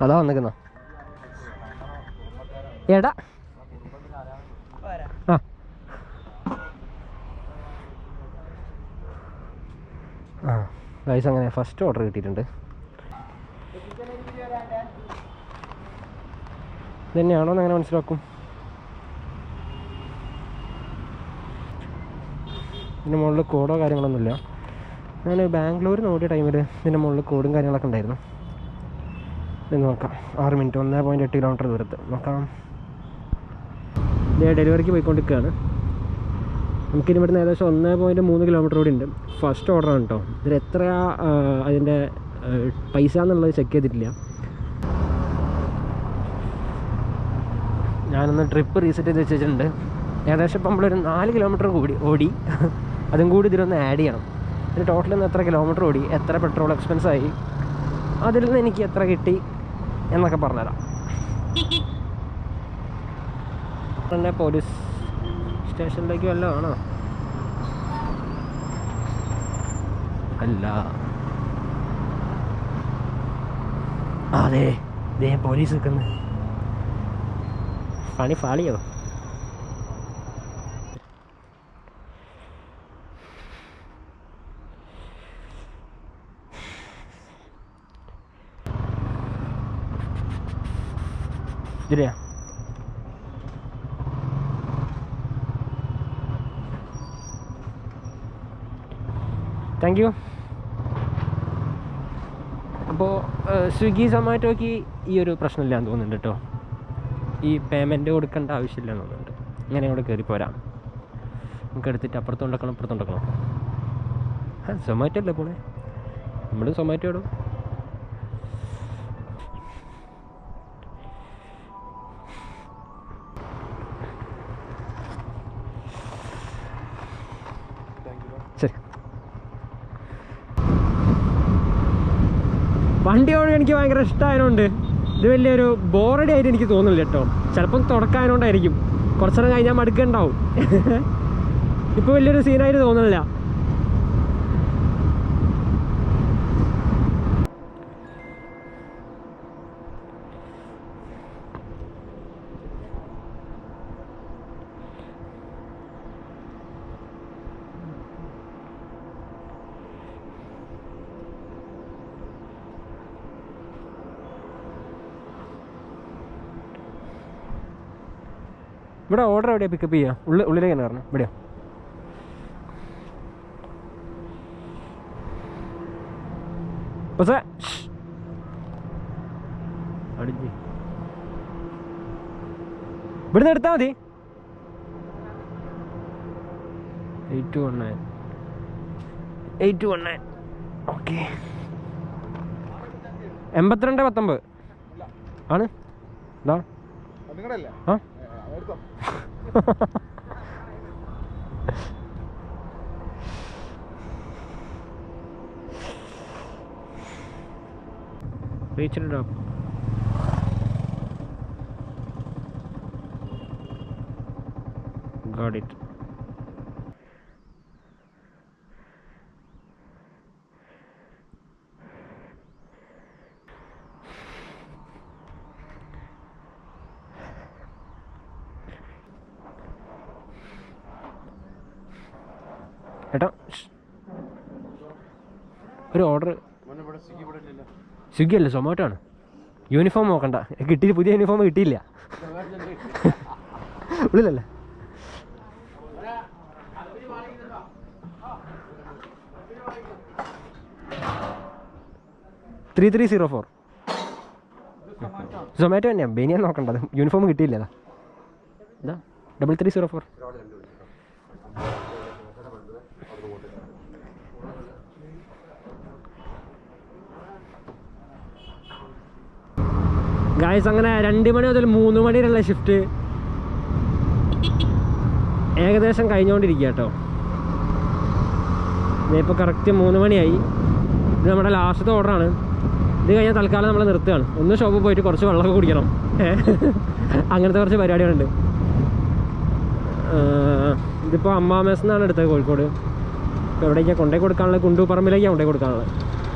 അതാ വന്നിക്കുന്ന എടാ ആ ആ ഗൈസ് അങ്ങനെ ഫസ്റ്റ് ഓർഡർ കിട്ടിയിട്ടുണ്ട്. ഇതന്നെയാണോ എന്ന് അങ്ങനെ മനസ്സിലാക്കും. ഇതിൻ്റെ മുകളിൽ കോഡോ കാര്യങ്ങളൊന്നുമില്ല. ഞാൻ ബാംഗ്ലൂർ നോക്കിയ ടൈമിൽ ഇതിൻ്റെ മുകളിൽ കോഡും കാര്യങ്ങളൊക്കെ ഉണ്ടായിരുന്നു. ഇത് നോക്കാം. 6 മിനിറ്റ് 1.8 കിലോമീറ്റർ ദൂരത്ത് നോക്കാം. ഇത് ഡെലിവറിക്ക് പോയിക്കൊണ്ടിരിക്കുകയാണ്. നമുക്കിനി ഇവിടുന്ന് ഏകദേശം 1.3 കിലോമീറ്റർ കൂടി ഉണ്ട്. ഫസ്റ്റ് ഓർഡറാണ് കേട്ടോ. ഇതിൽ എത്രയാ അതിൻ്റെ പൈസ എന്നുള്ളത് ചെക്ക് ചെയ്തിട്ടില്ല. ഞാനൊന്ന് ട്രിപ്പ് റീസെറ്റ് ചെയ്ത് വെച്ചിട്ടുണ്ട്. ഏകദേശം ഇപ്പം നമ്മളൊരു 4 കിലോമീറ്റർ കൂടി ഓടി, അതും കൂടി ഇതിലൊന്ന് ആഡ് ചെയ്യണം. ഇതിന് ടോട്ടൽ നിന്ന് എത്ര കിലോമീറ്റർ ഓടി, എത്ര പെട്രോൾ എക്സ്പെൻസായി, അതിൽ നിന്ന് എനിക്ക് എത്ര കിട്ടി എന്നൊക്കെ പറഞ്ഞുതരാം. പിന്നെ പോലീസ് സ്റ്റേഷനിലേക്ക് വല്ലതും ആണോ? അല്ല, അതെ ദേ പോലീസ് നിൽക്കുന്നു. പണി ഫാളിയോ? ഇതിലെയാ? Thank you. അപ്പോൾ സ്വിഗ്ഗി സൊമാറ്റോയ്ക്ക് ഈ ഒരു പ്രശ്നമില്ലാന്ന് തോന്നുന്നുണ്ട് കേട്ടോ. ഈ പേയ്മെൻറ്റ് കൊടുക്കേണ്ട ആവശ്യമില്ലെന്ന് തോന്നുന്നുണ്ട്. ഇങ്ങനെ ഇവിടെ കയറി പോരാം. നമുക്ക് എടുത്തിട്ട് അപ്പുറത്തുണ്ടാക്കണം ഇപ്പുറത്തുണ്ടാക്കണം. സൊമാറ്റോ അല്ലേ പോണേ? നമ്മൾ സൊമാറ്റോ ഇടും. ശരി. വണ്ടി ഓടി എനിക്ക് ഭയങ്കര ഇഷ്ടമായതുകൊണ്ട് ഇത് വലിയൊരു ബോറടി ആയിട്ട് എനിക്ക് തോന്നുന്നില്ല കേട്ടോ. ചിലപ്പം തുടക്കായതുകൊണ്ടായിരിക്കും. കുറച്ചു നേരം കഴിഞ്ഞാൽ മടുക്കുന്നുണ്ടാവും. ഇപ്പോൾ വലിയൊരു സീനായിട്ട് തോന്നുന്നില്ല. ഇവിടെ ഓർഡർ എവിടെയാണ് പിക്കപ്പ് ചെയ്യുക? ഉള്ളിലേക്ക് തന്നെ പറഞ്ഞു. ഇവിടെയോ? പക്ഷേ അടിഞ്ഞ് ഇവിടുന്ന് എടുത്താൽ മതി. 8219 ഓക്കെ. 8219 ആണ്. ഇതാ ആ റീച്ചിട്ട് got it. ഏട്ടാ ഒരു ഓർഡർ. സ്വിഗ്ഗി അല്ലേ, സൊമാറ്റോ ആണ്. യൂണിഫോം നോക്കണ്ട, കിട്ടിയിട്ട് പുതിയ യൂണിഫോം കിട്ടിയില്ല. ഉള്ളിലല്ലേ? ത്രീ 304 സൊമാറ്റോ തന്നെയാണ്. ബനിയാൻ നോക്കണ്ടത്, യൂണിഫോം കിട്ടിയില്ല. ഇതാ 3304. ഗായ്സ് അങ്ങനെ 2 മണി മുതൽ 3 മണി വരെയുള്ള ഷിഫ്റ്റ് ഏകദേശം കഴിഞ്ഞുകൊണ്ടിരിക്കുക കേട്ടോ. ഇപ്പോൾ കറക്റ്റ് 3 മണിയായി. ഇത് നമ്മുടെ ലാസ്റ്റത്തെ ഓർഡറാണ്. ഇത് കഴിഞ്ഞാൽ തൽക്കാലം നമ്മൾ നിർത്തുകയാണ്. ഒന്ന് ഷോപ്പിൽ പോയിട്ട് കുറച്ച് വെള്ളമൊക്കെ കുടിക്കണം. അങ്ങനത്തെ കുറച്ച് പരിപാടികളുണ്ട്. ഇതിപ്പോൾ അമ്മാമേസ് എന്നാണ് എടുത്തത്, കോഴിക്കോട്. ഇപ്പോൾ എവിടേക്കാണ് കൊണ്ടുപോയി കൊടുക്കാനുള്ളത്? കുണ്ടൂപ്പറമ്പിലേക്കാണ് കൊണ്ടുപോയി കൊടുക്കാനുള്ളത്.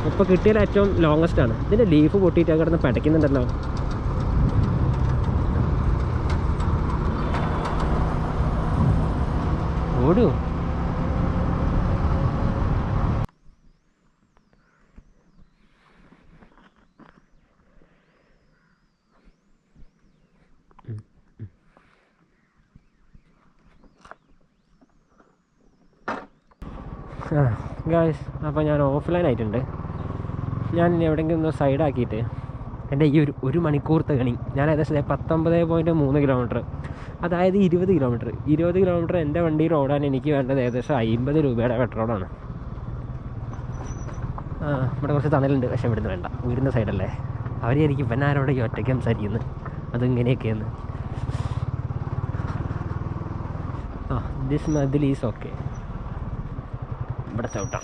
ഇപ്പോൾ കിട്ടിയാൽ ഏറ്റവും ലോങ്ങസ്റ്റ് ആണ്. ഇതിൻ്റെ ലീഫ് പൊട്ടിയിട്ട് കിടന്ന് പടയ്ക്കുന്നുണ്ടല്ലോ. ഓടൂ. ഗായ്സ്, അപ്പോൾ ഞാൻ ഓഫ്ലൈൻ ആയിട്ടുണ്ട്. ഞാൻ ഇനി എവിടെയെങ്കിലും ഒന്ന് സൈഡാക്കിയിട്ട് എൻ്റെ ഈ ഒരു മണിക്കൂർത്തെ ഗണി ഞാൻ ഏകദേശം 19.3 കിലോമീറ്റർ, അതായത് 20 കിലോമീറ്റർ എൻ്റെ വണ്ടിയിൽ ഓടാൻ എനിക്ക് വേണ്ടത് ഏകദേശം 50 രൂപയുടെ പെട്രോളാണ്. ഇവിടെ കുറച്ച് തണലുണ്ട്, പക്ഷേ ഇവിടുന്ന് വേണ്ട, വീടിൻ്റെ സൈഡല്ലേ. അവരായിരിക്കും ഇവനാരോടെ ഈ ഒറ്റയ്ക്ക് സംസാരിക്കുന്നത്, അതിങ്ങനെയൊക്കെയെന്ന്. ദിസ് മതിൽ ഈസ് ഓക്കെ. ഇവിടെ ചവിട്ടാം.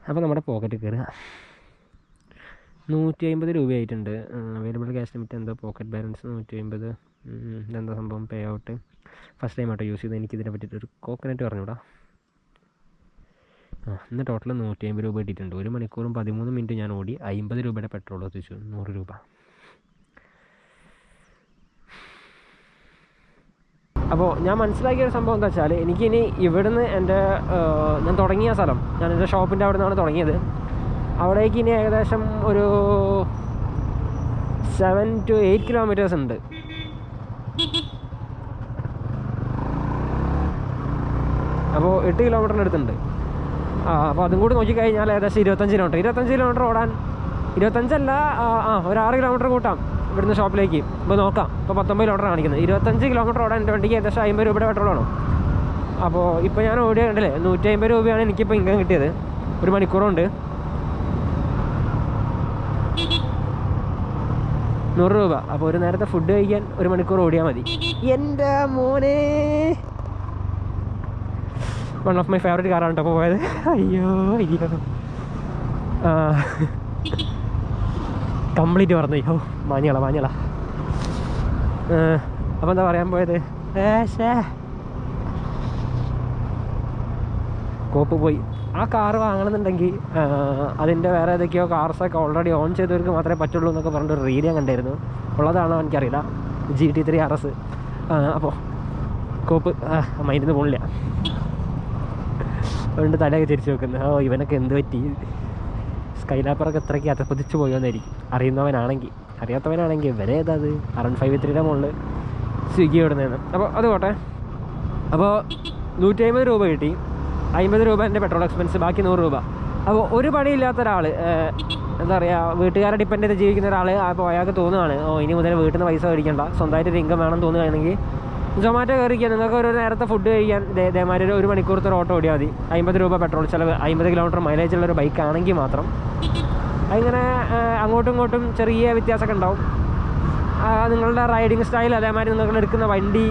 അപ്പോൾ നമ്മുടെ പോക്കറ്റ് കയറുക. 150 രൂപയായിട്ടുണ്ട്. അവൈലബിൾ ക്യാഷ് ലിമിറ്റ് എന്തോ, പോക്കറ്റ് ബാലൻസ് 150. ഇതെന്താ സംഭവം? പേ ഔട്ട് ഫസ്റ്റ് ടൈം ആട്ടോ യൂസ് ചെയ്ത്. എനിക്കിതിനെ പറ്റിയിട്ടൊരു കോക്കനറ്റ് പറഞ്ഞൂടാ. ഇന്ന് ടോട്ടൽ 150 രൂപ കിട്ടിയിട്ടുണ്ട്. 1 മണിക്കൂറും 13 മിനിറ്റ് ഞാൻ ഓടി 50 രൂപയുടെ പെട്രോൾ എത്തിച്ചു. 100 രൂപ. അപ്പോൾ ഞാൻ മനസ്സിലാക്കിയൊരു സംഭവം എന്താ വെച്ചാൽ, എനിക്കിനി ഇവിടുന്ന് ഞാൻ തുടങ്ങിയ സ്ഥലം, ഞാൻ എൻ്റെ ഷോപ്പിൻ്റെ അവിടെ നിന്നാണ് തുടങ്ങിയത്, അവിടേക്ക് ഇനി ഏകദേശം ഒരു 7 to 8 കിലോമീറ്റേഴ്സ് ഉണ്ട്. അപ്പോൾ 8 കിലോമീറ്ററിൻ്റെ അടുത്തുണ്ട്. അപ്പോൾ അതും കൂടി നോക്കിക്കഴിഞ്ഞാൽ ഏകദേശം 25 കിലോമീറ്റർ ഓടാൻ, 25 ഒരു 6 കിലോമീറ്റർ കൂട്ടാം ഇവിടുന്ന് ഷോപ്പിലേക്ക്. ഇപ്പോൾ നോക്കാം, ഇപ്പോൾ 19 കിലോമീറ്റർ കാണിക്കുന്നത്. 25 കിലോമീറ്റർ ഓടാൻ എൻ്റെ വണ്ടിക്ക് ഏകദേശം 50 രൂപയുടെ പെട്രോളാണ്. അപ്പോൾ ഇപ്പോൾ ഞാൻ ഓടിയുണ്ടല്ലേ 150 രൂപയാണ് എനിക്കിപ്പോൾ ഇൻകം കിട്ടിയത്. 1 മണിക്കൂറുണ്ട് 100 രൂപ. അപ്പോൾ ഒരു നേരത്തെ ഫുഡ് കഴിക്കാൻ 1 മണിക്കൂർ ഓടിയാൽ മതി. എൻ്റെ മോനെ, വൺ ഓഫ് മൈ ഫേവറേറ്റ് കാറാണ് കേട്ടോ പോയത്. അയ്യോ കംപ്ലീറ്റ് പറഞ്ഞു. അയ്യോ മാഞ്ഞള. അപ്പോൾ എന്താ പറയാൻ പോയത്? കോപ്പ് പോയി. ആ കാറ് വാങ്ങണമെന്നുണ്ടെങ്കിൽ അതിൻ്റെ വേറെ ഏതൊക്കെയോ കാർസൊക്കെ ഓൾറെഡി ഓൺ ചെയ്തവർക്ക് മാത്രമേ പറ്റുള്ളൂ എന്നൊക്കെ പറഞ്ഞിട്ട് റീൽ ഞാൻ കണ്ടായിരുന്നു. ഉള്ളതാണോ എനിക്കറിയില്ല. GT3 RS. അപ്പോൾ കോപ്പ് മൈൻഡിൽ നിന്ന് പോണില്ല. അതുകൊണ്ട് തലയൊക്കെ തിരിച്ചു വെക്കുന്നത്. ഇവനൊക്കെ എന്ത് പറ്റി? സ്കൈലാപ്പറൊക്കെ എത്രയ്ക്ക് അതപ്പതിച്ച് പോയോന്നായിരിക്കും അറിയുന്നവനാണെങ്കിൽ. അറിയാത്തവനാണെങ്കിൽ ഇവരെ ഏതാത് R153 മുകളിൽ സ്വിഗ്ഗി ഇടുന്നതെന്ന്. അപ്പോൾ അത് പോട്ടെ. അപ്പോൾ 150 രൂപ കിട്ടി. 50 രൂപ എൻ്റെ പെട്രോൾ എക്സ്പെൻസ്, ബാക്കി 100 രൂപ. അപ്പോൾ ഒരു പണിയില്ലാത്ത ഒരാൾ, എന്താ പറയുക, വീട്ടുകാരെ ഡിപ്പെൻഡ് ചെയ്ത് ജീവിക്കുന്ന ഒരാൾ, അപ്പോൾ അയാൾക്ക് തോന്നുകയാണ് ഇനി മുതൽ വീട്ടിൽ നിന്ന് പൈസ മേടിക്കണ്ട, സ്വന്തമായിട്ടൊരു ഇൻകം വേണം തോന്നുകയാണെങ്കിൽ സൊമാറ്റോ കയറിക്കുക. നിങ്ങൾക്ക് ഒരു നേരത്തെ ഫുഡ് കഴിക്കാൻ ഇതേമാതിരി 1 മണിക്കൂറത്തെ ഓട്ടോ ഓടിയാൽ മതി. 50 രൂപ പെട്രോൾ ചിലവ്, 50 കിലോമീറ്റർ മൈലേജ് ഉള്ളൊരു ബൈക്കാണെങ്കിൽ മാത്രം. അതിങ്ങനെ അങ്ങോട്ടും ഇങ്ങോട്ടും ചെറിയ വ്യത്യാസമൊക്കെ ഉണ്ടാവും. നിങ്ങളുടെ റൈഡിങ് സ്റ്റൈൽ, അതേമാതിരി നിങ്ങൾ എടുക്കുന്ന വണ്ടി,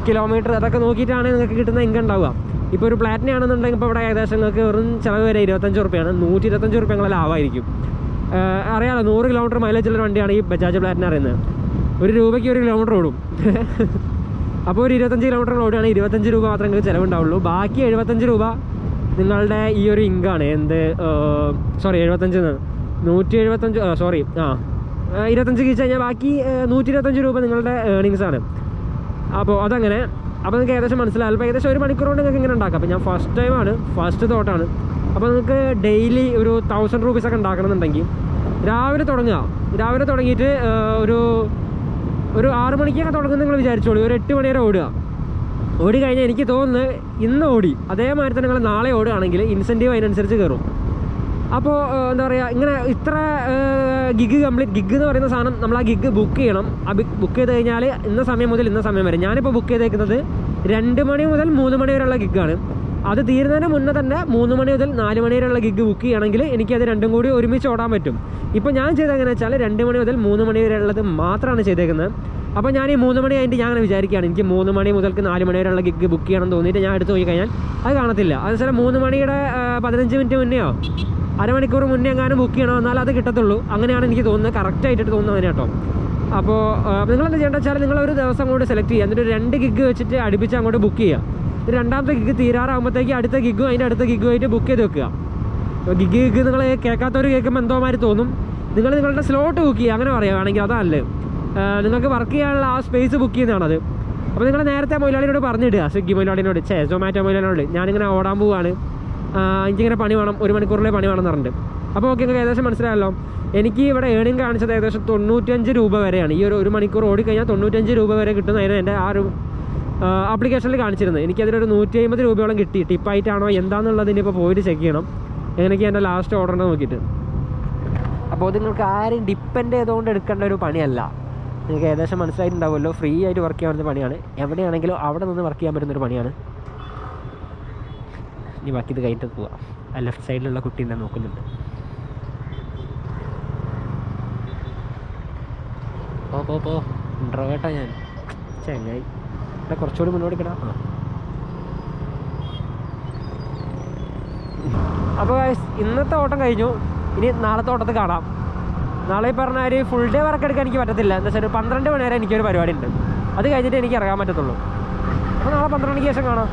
കിലോമീറ്റർ, അതൊക്കെ നോക്കിയിട്ടാണ് നിങ്ങൾക്ക് കിട്ടുന്ന ഇൻകം ഉണ്ടാവുക. ഇപ്പോൾ ഒരു പ്ലാറ്റിനാണെന്നുണ്ടെങ്കിൽ ഇപ്പോൾ ഇവിടെ ഏകദേശം നിങ്ങൾക്ക് വെറും ചിലവ് വരെ 25 റുപ്യാണ്. 125 റുപ്യ ലാഭമായിരിക്കും. അറിയാമല്ലോ, 100 കിലോമീറ്റർ മൈലേജ് ഉള്ള വണ്ടിയാണ് ഈ ബജാജ് പ്ലാറ്റിന അറിയുന്നത്. 1 രൂപയ്ക്ക് 1 കിലോമീറ്റർ ഓടും. അപ്പോൾ ഒരു 25 കിലോമീറ്റർ ഓടുകയാണ്, 25 രൂപ മാത്രമേ നിങ്ങൾക്ക് ചിലവുണ്ടാവുള്ളൂ. ബാക്കി 75 രൂപ നിങ്ങളുടെ ഈ ഒരു ഇൻകാണ്. 175 കഴിച്ച് കഴിഞ്ഞാൽ ബാക്കി 125 രൂപ നിങ്ങളുടെ ഏർണിങ്സാണ്. അപ്പോൾ അതങ്ങനെ. അപ്പോൾ നിങ്ങൾക്ക് ഏകദേശം മനസ്സിലാവും. അപ്പോൾ ഏകദേശം 1 മണിക്കൂർ കൊണ്ട് നിങ്ങൾക്ക് ഇങ്ങനെ ഉണ്ടാക്കാം. അപ്പോൾ ഞാൻ ഫസ്റ്റ് ടൈമാണ്, ഫസ്റ്റ് തോട്ടാണ്. അപ്പോൾ നിങ്ങൾക്ക് ഡെയിലി ഒരു 1000 രൂപീസൊക്കെ ഉണ്ടാക്കണമെന്നുണ്ടെങ്കിൽ രാവിലെ തുടങ്ങിയിട്ട് ഒരു 6 മണിക്കൊക്കെ തുടങ്ങുന്ന നിങ്ങൾ വിചാരിച്ചോളൂ. ഒരു 8 മണി വരെ ഓടി കഴിഞ്ഞാൽ എനിക്ക് തോന്നുന്നത് ഇന്ന് ഓടി അതേമാതിരി തന്നെ നിങ്ങൾ നാളെ ഓടുകയാണെങ്കിൽ ഇൻസെൻറ്റീവ് അതിനനുസരിച്ച് കയറും. അപ്പോൾ എന്താ പറയുക, ഇങ്ങനെ ഇത്ര ഗിഗ് എന്ന് പറയുന്ന സാധനം നമ്മൾ ആ ഗിഗ് ബുക്ക് ചെയ്യണം. ബുക്ക് ചെയ്ത് കഴിഞ്ഞാൽ ഇന്ന സമയം മുതൽ ഇന്ന സമയം വരെ. ഞാനിപ്പോൾ ബുക്ക് ചെയ്തേക്കുന്നത് 2 മണി മുതൽ 3 മണി വരെയുള്ള ഗിഗാണ്. അത് തീരുന്നതിന് മുന്നേ തന്നെ 3 മണി മുതൽ 4 മണി വരെയുള്ള ഗിഗ് ബുക്ക് ചെയ്യുകയാണെങ്കിൽ എനിക്കത് രണ്ടും കൂടി ഒരുമിച്ച് ഓടാൻ പറ്റും. ഇപ്പോൾ ഞാൻ ചെയ്തതെങ്ങനെ വെച്ചാൽ 2 മണി മുതൽ 3 മണി വരെ ഉള്ളത് മാത്രമാണ് ചെയ്തേക്കുന്നത്. അപ്പോൾ ഞാൻ ഈ 3 മണി കഴിഞ്ഞിട്ട് ഞാൻ അങ്ങനെ വിചാരിക്കുകയാണ്, എനിക്ക് 3 മണി മുതൽക്ക് 4 മണി വരെയുള്ള ഗിഗ് ബുക്ക് ചെയ്യണം തോന്നിയിട്ട് ഞാൻ എടുത്ത് നോക്കി കഴിഞ്ഞാൽ അത് കാണത്തില്ല. അതുവെച്ചാൽ 3 മണിയുടെ 15 മിനിറ്റ് മുന്നെയോ അരമണിക്കൂർ മുന്നേ എങ്ങാനും ബുക്ക് ചെയ്യണോ, എന്നാൽ അത് കിട്ടത്തുള്ളൂ. അങ്ങനെയാണ് എനിക്ക് തോന്നുന്നത്, കറക്റ്റായിട്ട് തോന്നുന്നത് അങ്ങനെ കേട്ടോ. അപ്പോൾ നിങ്ങളെന്താ ചെയ്യേണ്ടത് വെച്ചാൽ നിങ്ങളൊരു ദിവസം അങ്ങോട്ട് സെലക്ട് ചെയ്യുക, എന്നിട്ട് 2 ഗിഗ് വെച്ചിട്ട് അടുപ്പിച്ച് അങ്ങോട്ട് ബുക്ക് ചെയ്യുക. രണ്ടാമത്തെ ഗിഗ് തീരാറാകുമ്പോഴത്തേക്ക് അടുത്ത ഗിഗും അതിൻ്റെ അടുത്ത ഗിഗുമായിട്ട് ബുക്ക് ചെയ്ത് വെക്കുക. ഗിഗ് നിങ്ങൾ കേൾക്കാത്തവർ കേൾക്കുമ്പോൾ എന്തോമാതിരി തോന്നും. നിങ്ങൾ നിങ്ങളുടെ സ്ലോട്ട് ബുക്ക് ചെയ്യുക, അങ്ങനെ പറയുകയാണെങ്കിൽ അതല്ലേ നിങ്ങൾക്ക് വർക്ക് ചെയ്യാനുള്ള ആ സ്പേസ് ബുക്ക് ചെയ്യുന്നതാണത്. അപ്പോൾ നിങ്ങൾ നേരത്തെ മൊയിലാളിനോട് പറഞ്ഞിടുക, സ്വിഗ്ഗി മൊയിലാളിനോട്, സൊമാറ്റോ മൊയിലാളിനോട്, ഞാനിങ്ങനെ ഓടാൻ പോവുകയാണ്, എനിക്കിങ്ങനെ പണി വേണം, 1 മണിക്കൂറിലെ പണി വേണം എന്ന് പറഞ്ഞിട്ട്. അപ്പോൾ ഓക്കെ, നിങ്ങൾക്ക് ഏകദേശം മനസ്സിലായല്ലോ. എനിക്ക് ഇവിടെ ഏണിങ് കാണിച്ചത് ഏകദേശം 95 രൂപ വരെയാണ്. ഈ ഒരു 1 മണിക്കൂർ ഓടിക്കഴിഞ്ഞാൽ 95 രൂപ വരെ കിട്ടുന്നതിന് എൻ്റെ ആ ഒരു ആപ്ലിക്കേഷനിൽ കാണിച്ചിരുന്നത്. എനിക്കതിലൊരു 150 രൂപയോളം കിട്ടി. ടിപ്പായിട്ടാണോ എന്താണെന്നുള്ളത് ഇനിയിപ്പോൾ പോയിട്ട് ചെക്ക് ചെയ്യണം, എനിക്ക് എൻ്റെ ലാസ്റ്റ് ഓർഡറിനെ നോക്കിയിട്ട്. അപ്പോൾ നിങ്ങൾക്ക് ആരും ഡിപ്പെൻഡ് ചെയ്തുകൊണ്ട് എടുക്കേണ്ട ഒരു പണിയല്ല. നിങ്ങൾക്ക് ഏകദേശം മനസ്സിലായിട്ടുണ്ടാവുമല്ലോ, ഫ്രീ ആയിട്ട് വർക്ക് ചെയ്യാൻ പറ്റുന്ന പണിയാണ്. എവിടെയാണെങ്കിലും അവിടെ നിന്ന് വർക്ക് ചെയ്യാൻ പറ്റുന്നൊരു പണിയാണ്. ഇനി ബാക്കി ഇത് കഴിഞ്ഞിട്ട് പോവാം. ആ ലെഫ്റ്റ് സൈഡിലുള്ള കുട്ടി എന്നെ നോക്കുന്നുണ്ട്. പോ ഇൻട്രോവേർട്ടാ ഞാൻ, ചങ്ങായി. ഇവിടെ കുറച്ചുകൂടി മുന്നോട്ട് കിടാം. അപ്പോൾ ഇന്നത്തെ ഓട്ടം കഴിഞ്ഞു. ഇനി നാളത്തെ ഓട്ടത്തിൽ കാണാം. നാളെ പറഞ്ഞ ഒരു ഫുൾ ഡേ വർക്ക് എടുക്കാൻ എനിക്ക് പറ്റത്തില്ല. എന്താ വെച്ചാൽ 12 മണി വരെ എനിക്കൊരു പരിപാടി ഉണ്ട്. അത് കഴിഞ്ഞിട്ട് എനിക്ക് ഇറങ്ങാൻ പറ്റത്തുള്ളൂ. അപ്പോൾ നാളെ 12 മണിക്ക് ശേഷം കാണാം.